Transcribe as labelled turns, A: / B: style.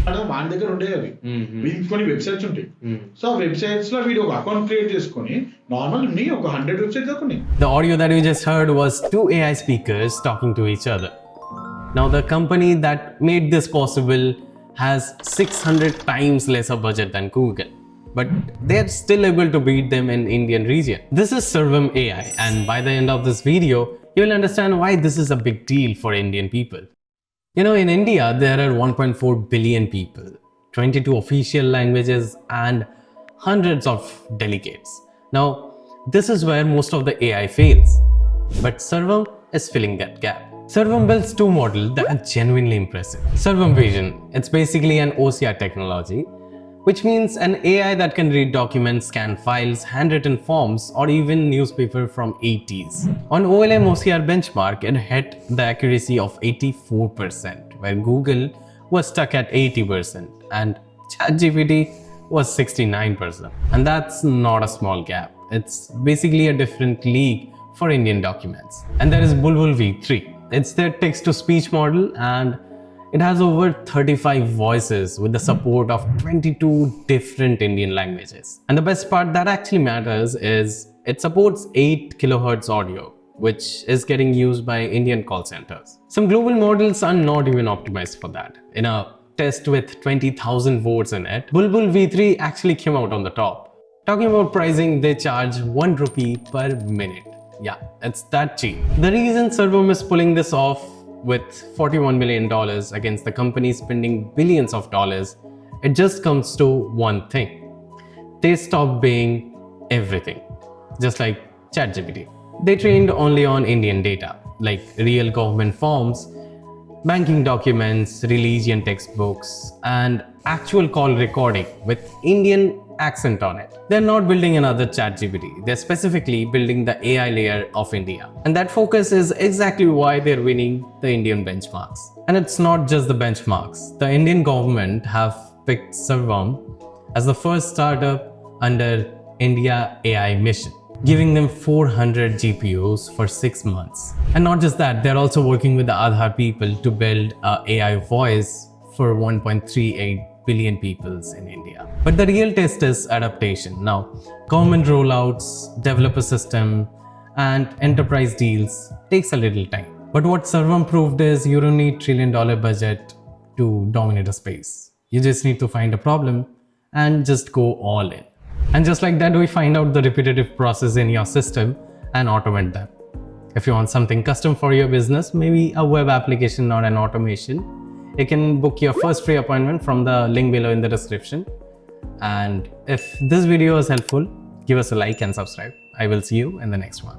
A: అంటే మన దగ్గర ఉండేవి అవి. వీటికి కొన్ని వెబ్సైట్స్ ఉంటాయి. సో ఆ వెబ్సైట్స్ లో వీడు ఒక అకౌంట్ క్రియేట్ చేసుకొని నార్మల్ ఒక 100 వెబ్సైట్స్ కొన్ని.
B: The audio that you just heard was two AI speakers talking to each other. Now the company that made this possible has 600 times lesser budget than Google, but they're still able to beat them in Indian region. This is Sarvam AI, and by the end of this video, you will understand why this is a big deal for Indian people. You know, in India, there are 1.4 billion people, 22 official languages, and hundreds of delegates. Now, this is where most of the AI fails, but Sarvam is filling that gap. Sarvam builds two models that are genuinely impressive. Sarvam Vision, it's basically an OCR technology, which means an AI that can read documents, scan files, handwritten forms, or even newspaper from 80s. On OLM OCR benchmark, it hit the accuracy of 84%, where Google was stuck at 80%, and ChatGPT was 69%. And that's not a small gap. It's basically a different league for Indian documents. And there is Bulbul V3. It's their text-to-speech model, and it has over 35 voices with the support of 22 different Indian languages. And the best part that actually matters is it supports 8 kilohertz audio, which is getting used by Indian call centers. Some global models are not even optimized for that. In a test with 20,000 votes in it, Bulbul V3 actually came out on the top. Talking about pricing, they charge 1 rupee per minute. Yeah, it's that cheap. The reason Sarvam is pulling this off with $41 million against the company spending billions of dollars, it just comes to one thing. They stopped being everything, just like ChatGPT. They trained only on Indian data, like real government forms, banking documents, religion textbooks, and actual call recording with Indian accent on it. They're not building another ChatGPT. They're specifically building the AI layer of India. And that focus is exactly why they're winning the Indian benchmarks. And it's not just the benchmarks. The Indian government have picked Sarvam as the first startup under India AI mission, giving them 400 GPUs for 6 months. And not just that, they're also working with the Aadhaar people to build a AI voice for 1.38 billion peoples in India. But the real test is adaptation. Now, government rollouts, developer system, and enterprise deals takes a little time. But what Sarvam proved is you don't need $1 trillion budget to dominate a space. You just need to find a problem and just go all in. And just like that, we find out the repetitive process in your system and automate them. If you want something custom for your business, maybe a web application or an automation, you can book your first free appointment from the link below in the description. And if this video is helpful, give us a like and subscribe. I will see you in the next one.